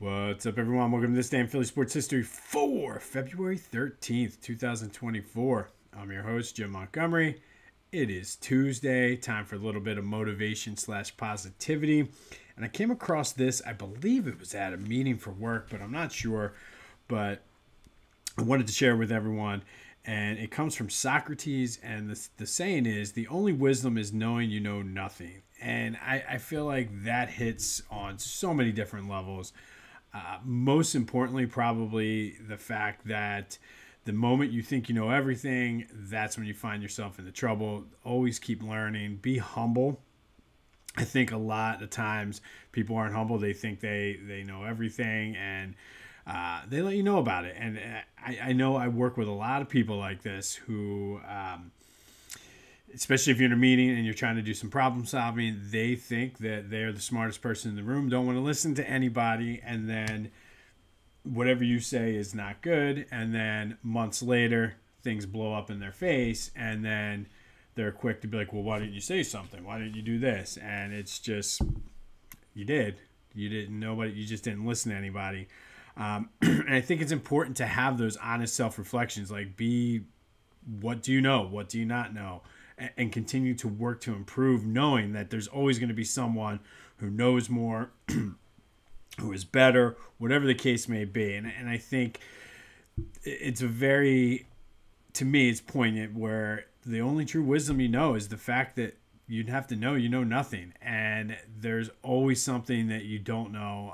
What's up, everyone? Welcome to This Day in Philly Sports History for February 13th, 2024. I'm your host, Jim Montgomery. It is Tuesday, time for a little bit of motivation / positivity. And I came across this, I believe it was at a meeting for work, but I'm not sure. But I wanted to share with everyone. And it comes from Socrates, and the saying is, the only wisdom is knowing you know nothing. And I feel like that hits on so many different levels. Most importantly, probably the fact that the moment you think you know everything, that's when you find yourself in the trouble. Always keep learning. Be humble. I think a lot of times people aren't humble. They think they know everything, and they let you know about it. And I know I work with a lot of people like this who, especially if you're in a meeting and you're trying to do some problem solving, they think that they're the smartest person in the room, don't want to listen to anybody, and then whatever you say is not good, and then months later, things blow up in their face, and then they're quick to be like, well, why didn't you say something? Why didn't you do this? And it's just, you did. You didn't. Nobody. You just didn't listen to anybody. And I think it's important to have those honest self-reflections, like what do you know? What do you not know? And continue to work to improve, knowing that there's always going to be someone who knows more, who is better, whatever the case may be. And I think it's to me, it's poignant where the only true wisdom you know is the fact that you'd have to know you know nothing. And there's always something that you don't know.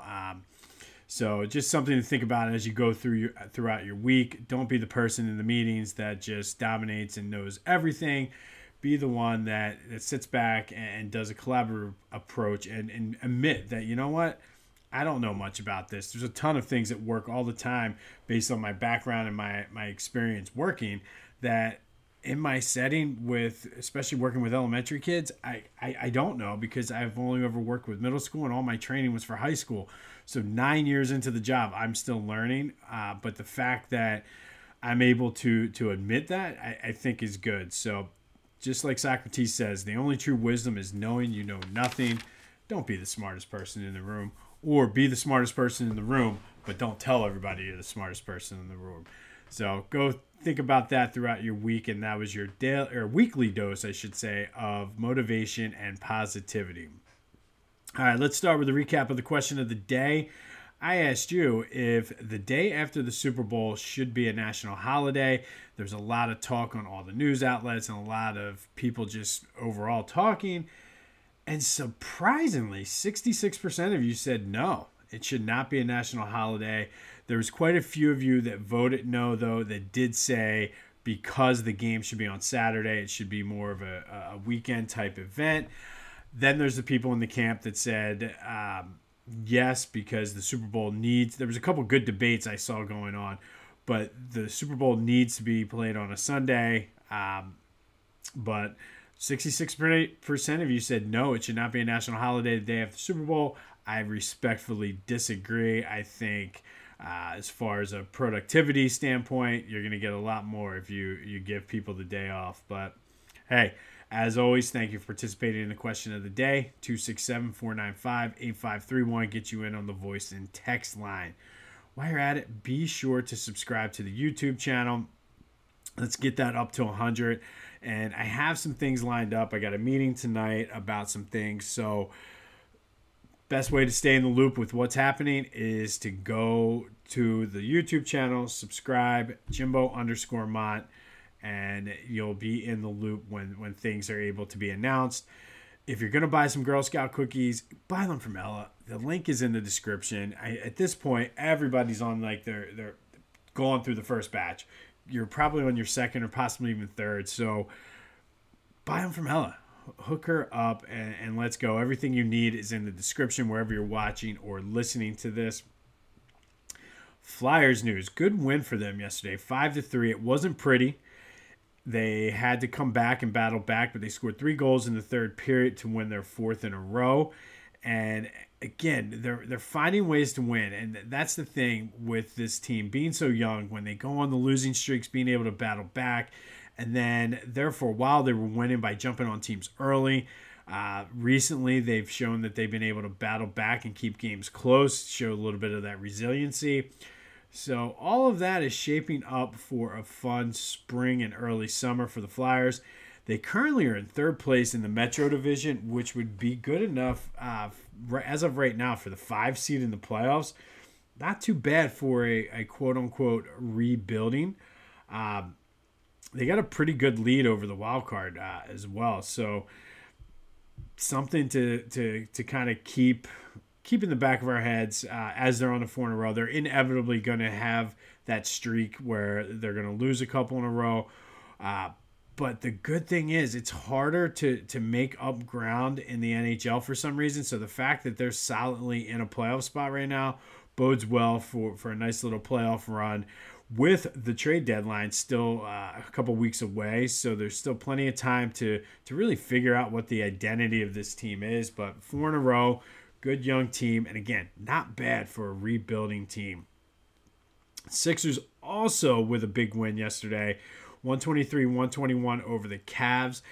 So just something to think about as you go throughout your week. Don't be the person in the meetings that just dominates and knows everything. Be the one that sits back and does a collaborative approach and admit that, you know what, I don't know much about this. There's a ton of things that work all the time based on my background and my experience working, that in my setting with, especially working with elementary kids, I don't know, because I've only ever worked with middle school and all my training was for high school. So 9 years into the job, I'm still learning. But the fact that I'm able to admit that, I think is good. So just like Socrates says, the only true wisdom is knowing you know nothing. Don't be the smartest person in the room, or be the smartest person in the room, but don't tell everybody you're the smartest person in the room. So go think about that throughout your week, and that was your daily or weekly dose, I should say, of motivation and positivity. All right, let's start with a recap of the question of the day. I asked you if the day after the Super Bowl should be a national holiday. There's a lot of talk on all the news outlets and a lot of people just overall talking. And surprisingly, 66% of you said no, it should not be a national holiday. There was quite a few of you that voted no, though, that did say because the game should be on Saturday, it should be more of a weekend type event. Then there's the people in the camp that said yes, because the Super Bowl needs, there was a couple good debates I saw going on, but the Super Bowl needs to be played on a Sunday. But 66% of you said no, it should not be a national holiday the day after the Super Bowl. I respectfully disagree. I think as far as a productivity standpoint, you're going to get a lot more if you give people the day off. But hey, as always, thank you for participating in the question of the day. 267-495-8531 gets you in on the voice and text line. While you're at it, be sure to subscribe to the YouTube channel. Let's get that up to 100. And I have some things lined up. I got a meeting tonight about some things. So best way to stay in the loop with what's happening is to go to the YouTube channel, subscribe, Jimbo_Mont, and you'll be in the loop when things are able to be announced. If you're going to buy some Girl Scout cookies, buy them from Ella. The link is in the description. At this point, everybody's on, like, they're going through the first batch. You're probably on your second or possibly even third. So buy them from Ella. Hook her up and let's go. Everything you need is in the description wherever you're watching or listening to this. Flyers news. Good win for them yesterday. 5-3. It wasn't pretty. They had to come back and battle back, but they scored 3 goals in the third period to win their 4th in a row. And again, they're finding ways to win, and that's the thing with this team being so young. When they go on the losing streaks, being able to battle back, and then therefore, while they were winning by jumping on teams early, Recently, they've shown that they've been able to battle back and keep games close, show a little bit of that resiliency. So all of that is shaping up for a fun spring and early summer for the Flyers. They currently are in third place in the Metro Division, which would be good enough as of right now for the 5 seed in the playoffs. Not too bad for a quote-unquote rebuilding. They got a pretty good lead over the wild card as well. So something to kind of keep in the back of our heads as they're on the 4 in a row. They're inevitably going to have that streak where they're going to lose a couple in a row. But the good thing is it's harder to make up ground in the NHL for some reason. So the fact that they're solidly in a playoff spot right now bodes well for a nice little playoff run with the trade deadline still a couple weeks away. So there's still plenty of time to really figure out what the identity of this team is. But 4 in a row, good young team. And again, not bad for a rebuilding team. Sixers also with a big win yesterday. 123-121 over the Cavs.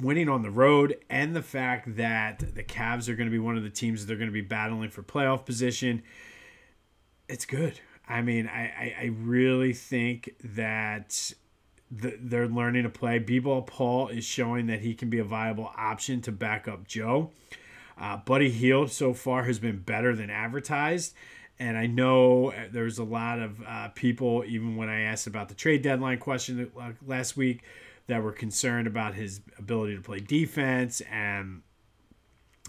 Winning on the road, and the fact that the Cavs are going to be one of the teams that they're going to be battling for playoff position, it's good. I mean, I really think that they're learning to play. B-Ball Paul is showing that he can be a viable option to back up Joe. Buddy Hield so far has been better than advertised. And I know there's a lot of people, even when I asked about the trade deadline question last week, that were concerned about his ability to play defense and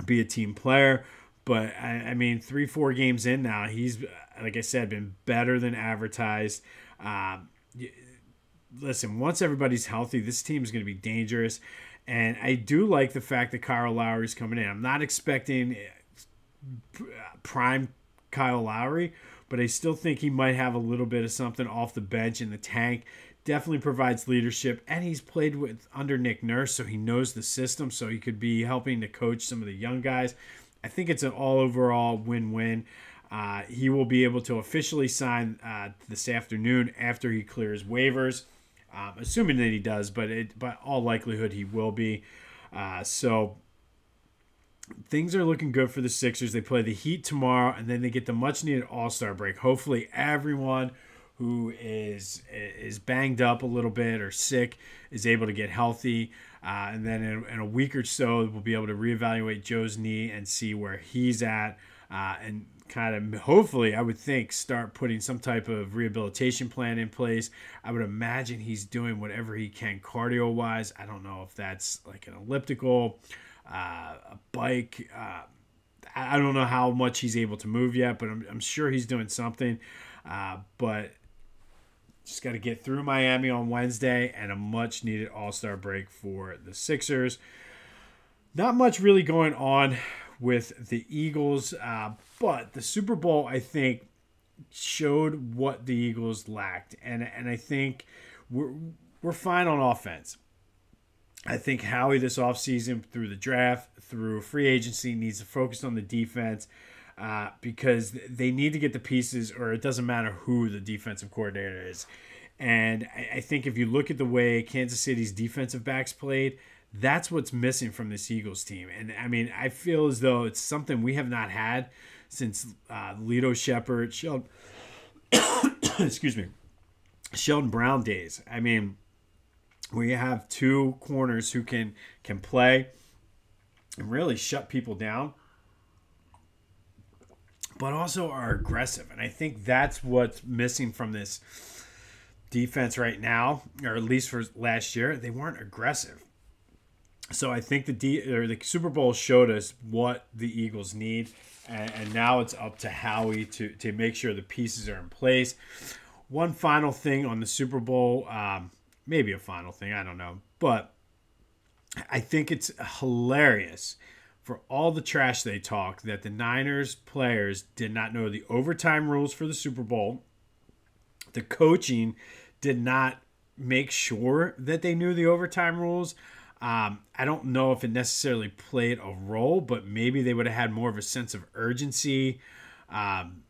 be a team player. But, I mean, 3-4 games in now, he's, like I said, been better than advertised. Listen, once everybody's healthy, this team is going to be dangerous. And I do like the fact that Kyle Lowry's coming in. I'm not expecting prime Kyle Lowry, but I still think he might have a little bit of something off the bench in the tank. Definitely provides leadership, and he's played under Nick Nurse, so he knows the system, so he could be helping to coach some of the young guys. I think it's an all-overall win-win. He will be able to officially sign this afternoon after he clears waivers, assuming that he does, but by all likelihood he will be. So things are looking good for the Sixers. They play the Heat tomorrow, and then they get the much-needed All-Star break. Hopefully everyone who is banged up a little bit or sick is able to get healthy. And then in a week or so, we'll be able to reevaluate Joe's knee and see where he's at. And kind of, hopefully, I would think, start putting some type of rehabilitation plan in place. I would imagine he's doing whatever he can cardio-wise. I don't know if that's like an elliptical, a bike. I don't know how much he's able to move yet, but I'm sure he's doing something. But just got to get through Miami on Wednesday and a much-needed All-Star break for the Sixers. Not much really going on with the Eagles, but the Super Bowl, I think, showed what the Eagles lacked. And I think we're fine on offense. I think Howie this offseason, through the draft, through free agency, needs to focus on the defense. Because they need to get the pieces, or it doesn't matter who the defensive coordinator is. And I think if you look at the way Kansas City's defensive backs played, that's what's missing from this Eagles team. And, I mean, I feel as though it's something we have not had since Lito Shepherd, Sheldon, excuse me, Sheldon Brown days. I mean, we have two corners who can play and really shut people down, but also are aggressive. And I think that's what's missing from this defense right now, or at least for last year. They weren't aggressive. So I think the Super Bowl showed us what the Eagles need, and now it's up to Howie to make sure the pieces are in place. One final thing on the Super Bowl, maybe a final thing, I don't know. But I think it's hilarious for all the trash they talk that the Niners players did not know the overtime rules for the Super Bowl. The coaching did not make sure that they knew the overtime rules. I don't know if it necessarily played a role, but maybe they would have had more of a sense of urgency on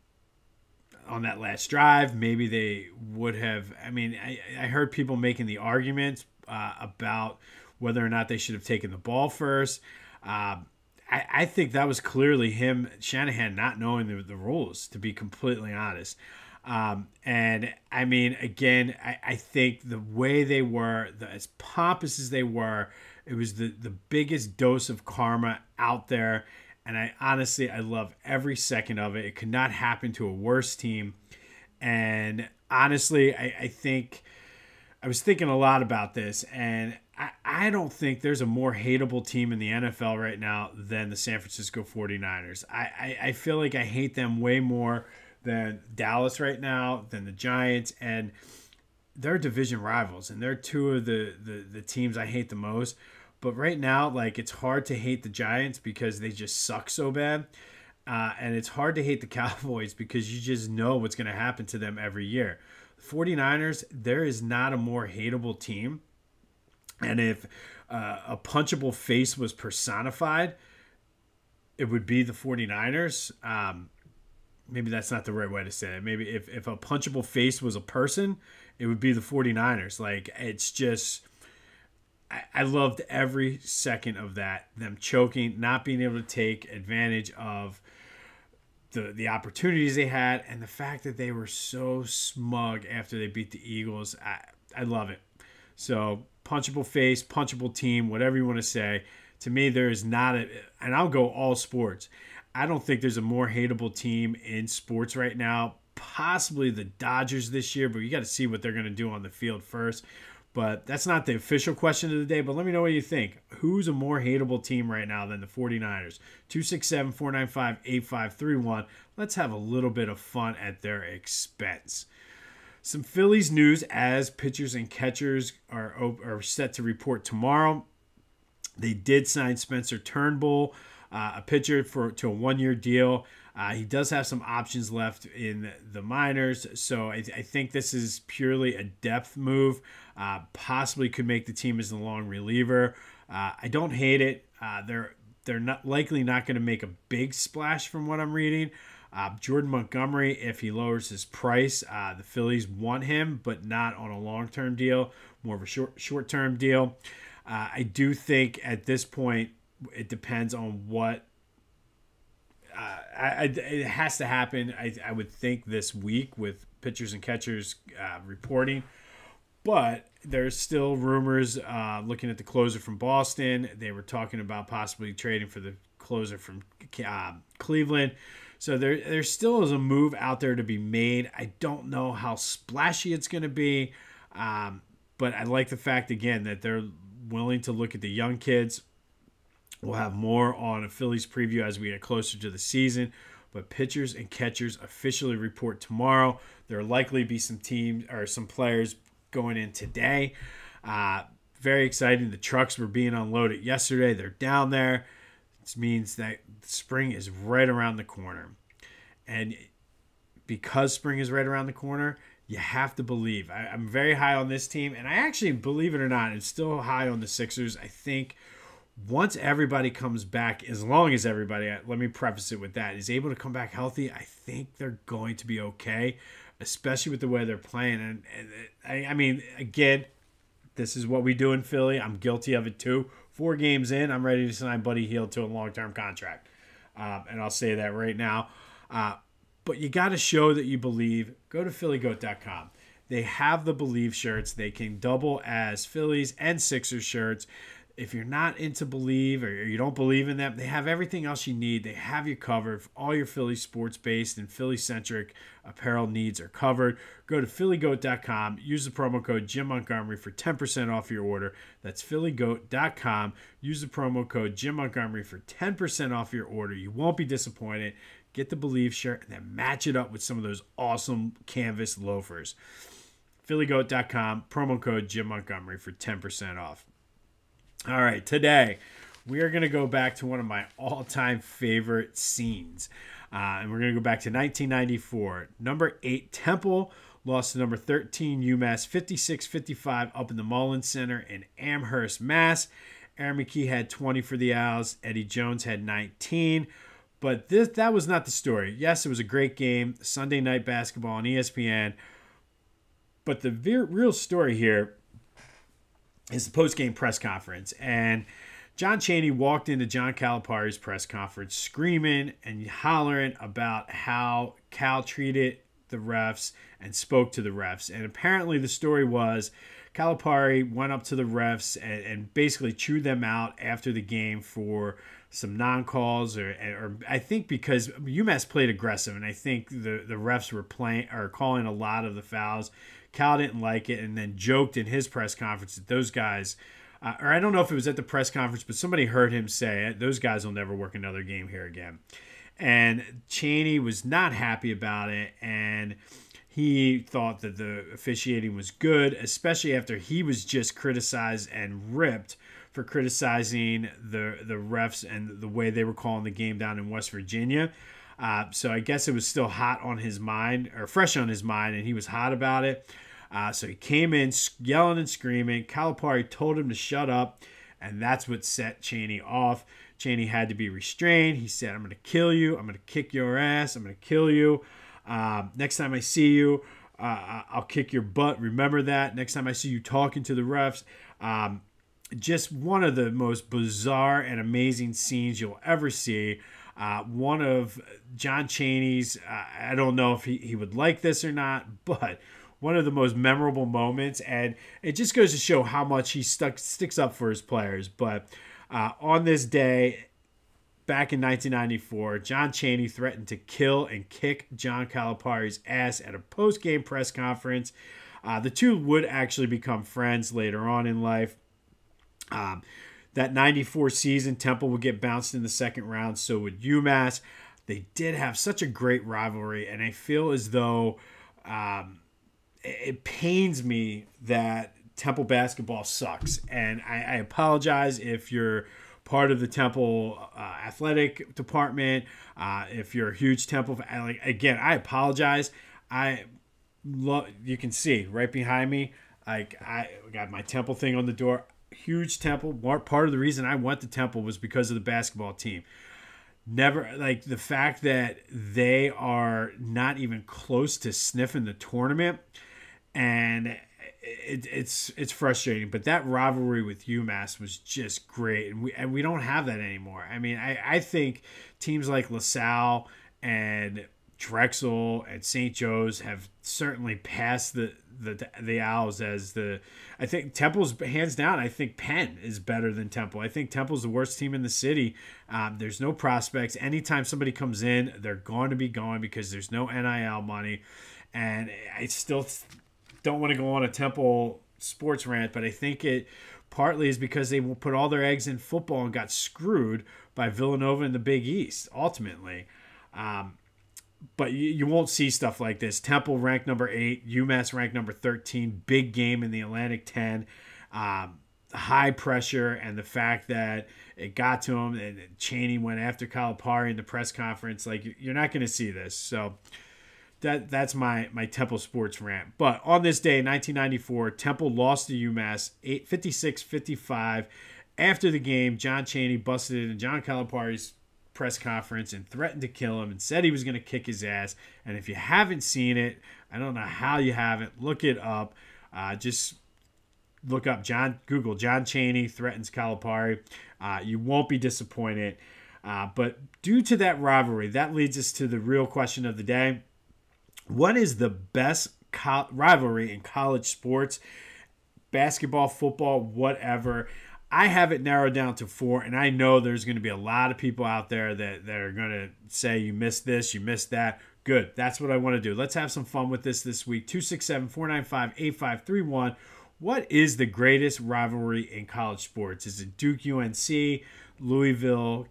that last drive. Maybe they would have. I mean, I heard people making the argument about whether or not they should have taken the ball first. I think that was clearly him, Shanahan, not knowing the rules, to be completely honest. And I mean, again, I think the way they were, as pompous as they were, it was the biggest dose of karma out there. And I love every second of it. It could not happen to a worse team. And honestly, I think I was thinking a lot about this, and I don't think there's a more hateable team in the NFL right now than the San Francisco 49ers. I feel like I hate them way more than Dallas right now, than the Giants, and they're division rivals, and they're two of the teams I hate the most. But right now, like, it's hard to hate the Giants because they just suck so bad. And it's hard to hate the Cowboys because you just know what's going to happen to them every year. The 49ers, there is not a more hateable team. And if a punchable face was personified, it would be the 49ers. Maybe that's not the right way to say it. Maybe if a punchable face was a person, it would be the 49ers. Like, it's just... I loved every second of that. Them choking, not being able to take advantage of the opportunities they had, and the fact that they were so smug after they beat the Eagles. I love it. So, punchable face, punchable team, whatever you want to say. To me, there is not and I'll go all sports. I don't think there's a more hateable team in sports right now. Possibly the Dodgers this year, but you got to see what they're going to do on the field first. But that's not the official question of the day, but let me know what you think. Who's a more hateable team right now than the 49ers? 267-495-8531. Let's have a little bit of fun at their expense. Some Phillies news as pitchers and catchers are set to report tomorrow. They did sign Spencer Turnbull, a pitcher, to a one-year deal. He does have some options left in the minors, so I think this is purely a depth move. Possibly could make the team as the long reliever. I don't hate it. They're not likely not going to make a big splash from what I'm reading. Jordan Montgomery, if he lowers his price, the Phillies want him, but not on a long-term deal, more of a short-term deal. I do think at this point it depends on what. It has to happen, I would think, this week with pitchers and catchers reporting. But there's still rumors looking at the closer from Boston. They were talking about possibly trading for the closer from Cleveland. So there still is a move out there to be made. I don't know how splashy it's going to be. But I like the fact, again, that they're willing to look at the young kids. We'll have more on a Phillies preview as we get closer to the season. But pitchers and catchers officially report tomorrow. There will likely be some teams or some players going in today. Very exciting. The trucks were being unloaded yesterday. They're down there. This means that spring is right around the corner. And because spring is right around the corner, you have to believe. I'm very high on this team. And I actually, believe it or not, I'm still high on the Sixers. I think once everybody comes back, as long as everybody, let me preface it with that, is able to come back healthy, I think they're going to be okay, especially with the way they're playing. And I mean, again, this is what we do in Philly. I'm guilty of it too. 4 games in, I'm ready to sign Buddy Hield to a long-term contract. And I'll say that right now. But you got to show that you believe. Go to phillygoat.com. They have the Believe shirts. They can double as Phillies and Sixers shirts. If you're not into Believe or you don't believe in them, they have everything else you need. They have you covered. All your Philly sports-based and Philly-centric apparel needs are covered. Go to phillygoat.com. Use the promo code Jim Montgomery for 10% off your order. That's phillygoat.com. Use the promo code Jim Montgomery for 10% off your order. You won't be disappointed. Get the Believe shirt and then match it up with some of those awesome canvas loafers. phillygoat.com. Promo code Jim Montgomery for 10% off. All right, today we are going to go back to one of my all-time favorite scenes. And we're going to go back to 1994. Number 8, Temple lost to number 13, UMass, 56-55 up in the Mullins Center in Amherst, Mass. Aaron McKee had 20 for the Owls. Eddie Jones had 19. But that was not the story. Yes, it was a great game, Sunday night basketball on ESPN. But the real story here is the post-game press conference. And John Chaney walked into John Calipari's press conference screaming and hollering about how Cal treated the refs and spoke to the refs. And apparently the story was Calipari went up to the refs and basically chewed them out after the game for some non-calls, or I think because UMass played aggressive, and I think the refs were calling a lot of the fouls. Cal didn't like it, and then joked in his press conference that those guys, or I don't know if it was at the press conference, but somebody heard him say, those guys will never work another game here again. And Chaney was not happy about it, and he thought that the officiating was good, especially after he was just criticized and ripped for criticizing the refs and the way they were calling the game down in West Virginia. So I guess it was still hot on his mind, or fresh on his mind, and he was hot about it. So he came in yelling and screaming. Calipari told him to shut up, and that's what set Chaney off. Chaney had to be restrained. He said, "I'm going to kill you. I'm going to kick your ass. I'm going to kill you. Next time I see you, I'll kick your butt. Remember that. Next time I see you talking to the refs." Just one of the most bizarre and amazing scenes you'll ever see. One of John Chaney's, I don't know if he would like this or not, but one of the most memorable moments. And it just goes to show how much he sticks up for his players. But on this day, back in 1994, John Chaney threatened to kill and kick John Calipari's ass at a post-game press conference. The two would actually become friends later on in life. That 94 season, Temple would get bounced in the second round, so would UMass. They did have such a great rivalry, and I feel as though it pains me that Temple basketball sucks. And I apologize if you're part of the Temple athletic department, if you're a huge Temple fan. Again, I apologize. You can see right behind me, I got my Temple thing on the door. Huge Temple. Part of the reason I went to Temple was because of the basketball team. Never, like, the fact that they are not even close to sniffing the tournament, and it's frustrating. But that rivalry with UMass was just great, and we don't have that anymore. I mean, I think teams like LaSalle and Drexel and St. Joe's have certainly passed the Owls as I think Temple's hands down. I think Penn is better than Temple. I think Temple's the worst team in the city. There's no prospects. Anytime somebody comes in, they're going to be gone because there's no NIL money. And I still don't want to go on a Temple sports rant, but I think it partly is because they put all their eggs in football and got screwed by Villanova in the Big East, ultimately. But you won't see stuff like this. Temple ranked number 8, UMass ranked number 13. Big game in the Atlantic 10. High pressure, and the fact that it got to him, and Chaney went after Calipari in the press conference. Like, you're not going to see this. So that's my Temple sports rant. But on this day, 1994, Temple lost to UMass 56-55. After the game, John Chaney busted into John Calipari's press conference and threatened to kill him and said he was going to kick his ass. And if you haven't seen it, I don't know how you haven't. Look it up. Just look up Google John Chaney threatens Calipari. You won't be disappointed. But due to that rivalry, that leads us to the real question of the day. What is the best rivalry in college sports? Basketball, football, whatever. I have it narrowed down to 4, and I know there's going to be a lot of people out there that are going to say you missed this, you missed that. Good. That's what I want to do. Let's have some fun with this week. 267-495-8531. What is the greatest rivalry in college sports? Is it Duke UNC, Louisville,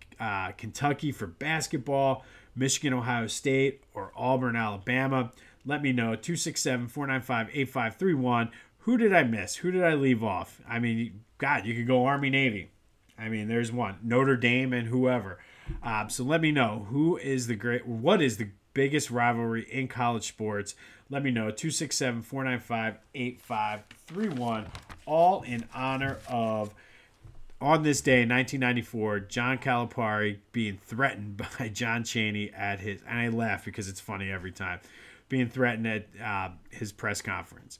Kentucky for basketball, Michigan, Ohio State, or Auburn, Alabama? Let me know. 267-495-8531. Who did I miss? Who did I leave off? I mean, God, you could go Army, Navy. I mean, there's one. Notre Dame and whoever. So let me know what is the biggest rivalry in college sports. Let me know. 267-495-8531. All in honor of, on this day, 1994, John Calipari being threatened by John Chaney at his, and I laugh because it's funny every time, being threatened at his press conference.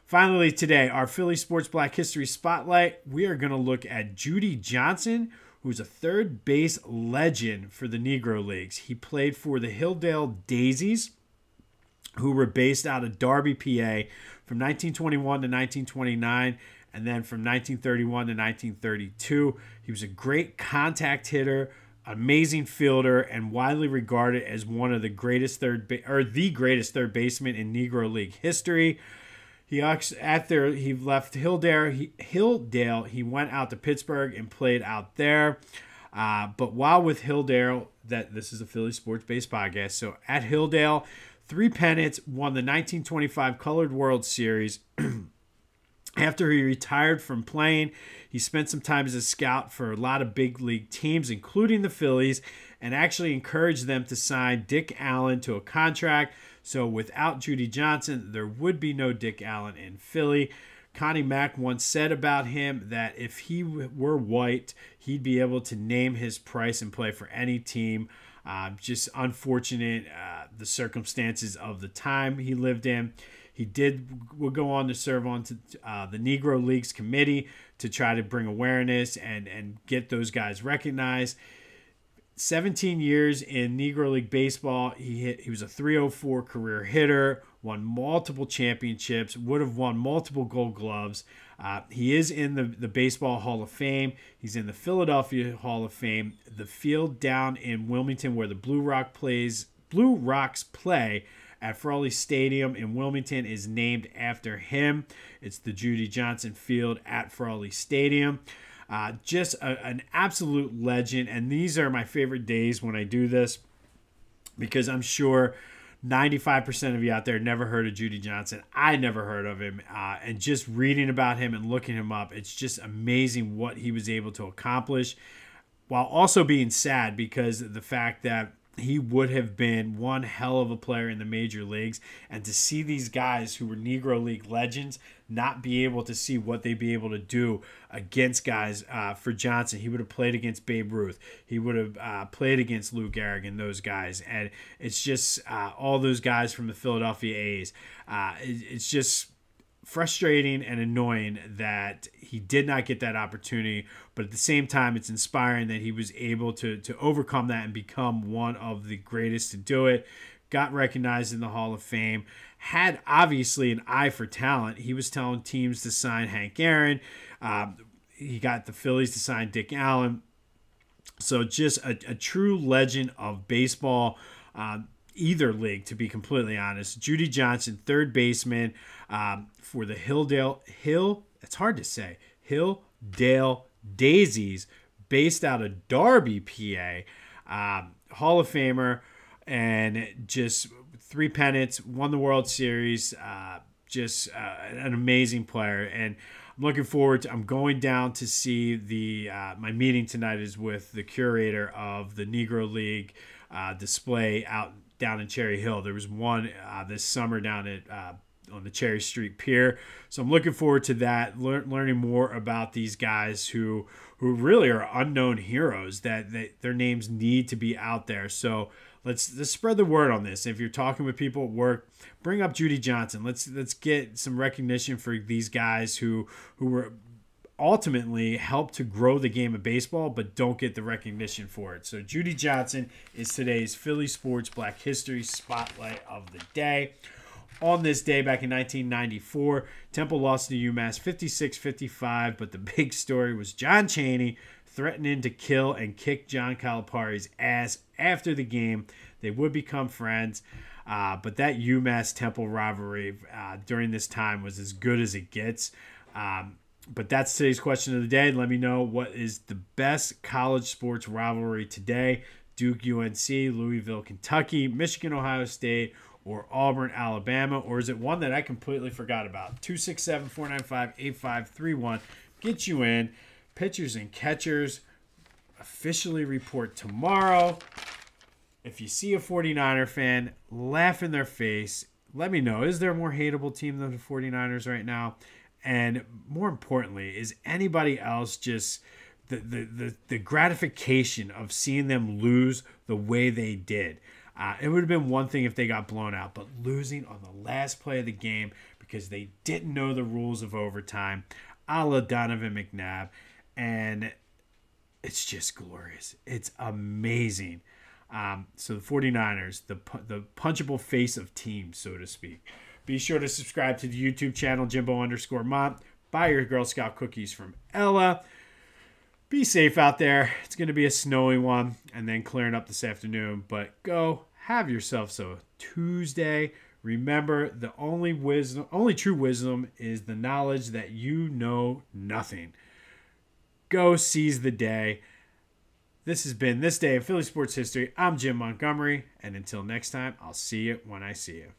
Finally, today, our Philly Sports Black History Spotlight, we are going to look at Judy Johnson, who's a third base legend for the Negro Leagues. He played for the Hilldale Daisies, who were based out of Darby, PA, from 1921 to 1929, and then from 1931 to 1932. He was a great contact hitter, amazing fielder, and widely regarded as one of the greatest the greatest third baseman in Negro League history. He left Hilldale. He went out to Pittsburgh and played out there. But while with Hilldale, this is a Philly sports-based podcast, so at Hilldale, 3 pennants, won the 1925 Colored World Series. After he retired from playing, he spent some time as a scout for a lot of big league teams, including the Phillies, and actually encouraged them to sign Dick Allen to a contract. So without Judy Johnson, there would be no Dick Allen in Philly. Connie Mack once said about him that if he were white, he'd be able to name his price and play for any team. Just unfortunate, the circumstances of the time he lived in. He would go on to serve on to the Negro Leagues committee to try to bring awareness and get those guys recognized. 17 years in Negro League baseball. He was a .304 career hitter, won multiple championships, would have won multiple Gold Gloves. He is in the Baseball Hall of Fame. He's in the Philadelphia Hall of Fame. The field down in Wilmington where the Blue Rocks play at Frawley Stadium in Wilmington is named after him. It's the Judy Johnson Field at Frawley Stadium. Just an absolute legend, and these are my favorite days when I do this because I'm sure 95% of you out there never heard of Judy Johnson. I never heard of him, and just reading about him and looking him up, it's just amazing what he was able to accomplish, while also being sad because of the fact that he would have been one hell of a player in the major leagues, and to see these guys who were Negro League legends not be able to see what they'd be able to do against guys for Johnson. He would have played against Babe Ruth. He would have played against Lou Gehrig and those guys. And it's just all those guys from the Philadelphia A's. It's just frustrating and annoying that he did not get that opportunity, but at the same time, it's inspiring that he was able to overcome that and become one of the greatest to do it. Got recognized in the Hall of Fame, had obviously an eye for talent. He was telling teams to sign Hank Aaron. He got the Phillies to sign Dick Allen. So just a true legend of baseball, either league, to be completely honest. Judy Johnson, third baseman for the Hilldale Daisies, based out of Darby, PA. Hall of Famer, and just 3 pennants, won the World Series. Just an amazing player, and I'm looking forward to. I'm going down to see my meeting tonight is with the curator of the Negro League display down in Cherry Hill. There was one this summer down at on the Cherry Street Pier. So I'm looking forward to that, learning more about these guys who really are unknown heroes that their names need to be out there. So let's spread the word on this. If you're talking with people at work, bring up Judy Johnson. Let's get some recognition for these guys who were ultimately helped to grow the game of baseball, but don't get the recognition for it. So Judy Johnson is today's Philly Sports Black History Spotlight of the day. On this day, back in 1994, Temple lost to UMass 56-55, but the big story was John Chaney threatening to kill and kick John Calipari's ass after the game. They would become friends, but that UMass-Temple rivalry during this time was as good as it gets. But that's today's question of the day. Let me know, what is the best college sports rivalry today? Duke-UNC, Louisville, Kentucky, Michigan-Ohio State, or Auburn, Alabama? Or is it one that I completely forgot about? 267-495-8531. Get you in. Pitchers and catchers officially report tomorrow. If you see a 49er fan, laugh in their face. Let me know, is there a more hateable team than the 49ers right now? And more importantly, is anybody else just the gratification of seeing them lose the way they did? It would have been one thing if they got blown out, but losing on the last play of the game because they didn't know the rules of overtime, a la Donovan McNabb. And it's just glorious. It's amazing. So the 49ers, the punchable face of teams, so to speak. Be sure to subscribe to the YouTube channel, Jimbo_Mont. Buy your Girl Scout cookies from Ella. Be safe out there. It's going to be a snowy one and then clearing up this afternoon. But go have yourself a Tuesday. Remember, the only true wisdom is the knowledge that you know nothing. Go seize the day. This has been This Day in Philly Sports History. I'm Jim Montgomery, and until next time, I'll see you when I see you.